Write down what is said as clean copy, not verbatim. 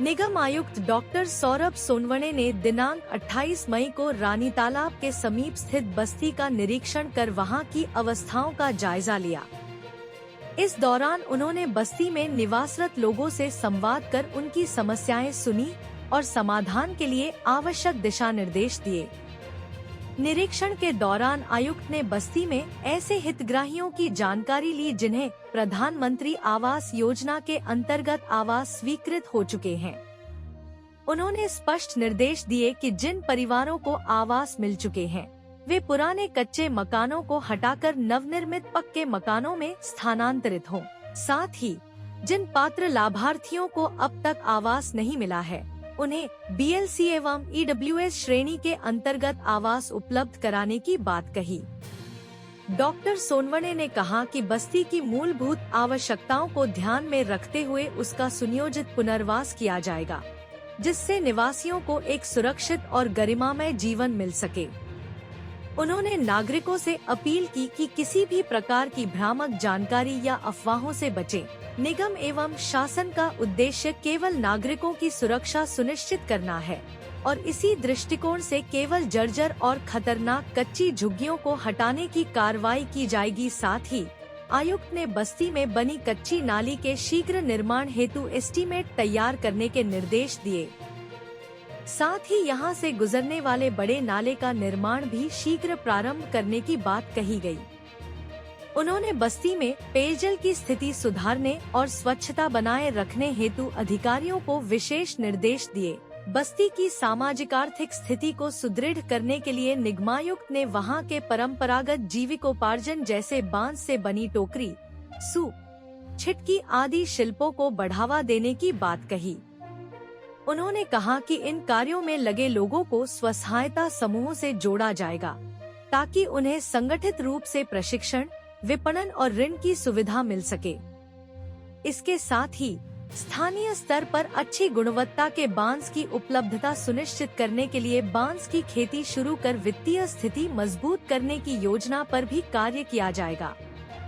निगम आयुक्त डॉक्टर सौरभ सोनवणे ने दिनांक 28 मई को रानी तालाब के समीप स्थित बस्ती का निरीक्षण कर वहां की अवस्थाओं का जायजा लिया। इस दौरान उन्होंने बस्ती में निवासरत लोगों से संवाद कर उनकी समस्याएं सुनी और समाधान के लिए आवश्यक दिशा निर्देश दिए। निरीक्षण के दौरान आयुक्त ने बस्ती में ऐसे हितग्राहियों की जानकारी ली जिन्हें प्रधानमंत्री आवास योजना के अंतर्गत आवास स्वीकृत हो चुके हैं। उन्होंने स्पष्ट निर्देश दिए कि जिन परिवारों को आवास मिल चुके हैं वे पुराने कच्चे मकानों को हटाकर नवनिर्मित पक्के मकानों में स्थानांतरित हों। साथ ही जिन पात्र लाभार्थियों को अब तक आवास नहीं मिला है उन्हें BLC एवं EWS श्रेणी के अंतर्गत आवास उपलब्ध कराने की बात कही। डॉक्टर सोनवणे ने कहा कि बस्ती की मूलभूत आवश्यकताओं को ध्यान में रखते हुए उसका सुनियोजित पुनर्वास किया जाएगा, जिससे निवासियों को एक सुरक्षित और गरिमामय जीवन मिल सके। उन्होंने नागरिकों से अपील की कि किसी भी प्रकार की भ्रामक जानकारी या अफवाहों से बचें। निगम एवं शासन का उद्देश्य केवल नागरिकों की सुरक्षा सुनिश्चित करना है और इसी दृष्टिकोण से केवल जर्जर और खतरनाक कच्ची झुग्गियों को हटाने की कार्रवाई की जाएगी। साथ ही आयुक्त ने बस्ती में बनी कच्ची नाली के शीघ्र निर्माण हेतु एस्टीमेट तैयार करने के निर्देश दिए। साथ ही यहां से गुजरने वाले बड़े नाले का निर्माण भी शीघ्र प्रारंभ करने की बात कही गई। उन्होंने बस्ती में पेयजल की स्थिति सुधारने और स्वच्छता बनाए रखने हेतु अधिकारियों को विशेष निर्देश दिए। बस्ती की सामाजिक आर्थिक स्थिति को सुदृढ़ करने के लिए निगमायुक्त ने वहां के परंपरागत जीविकोपार्जन जैसे बांस से बनी टोकरी, सूप, छिटकी आदि शिल्पों को बढ़ावा देने की बात कही। उन्होंने कहा कि इन कार्यों में लगे लोगों को स्वसहायता समूहों से जोड़ा जाएगा ताकि उन्हें संगठित रूप से प्रशिक्षण, विपणन और ऋण की सुविधा मिल सके। इसके साथ ही स्थानीय स्तर पर अच्छी गुणवत्ता के बांस की उपलब्धता सुनिश्चित करने के लिए बांस की खेती शुरू कर वित्तीय स्थिति मजबूत करने की योजना पर भी कार्य किया जाएगा।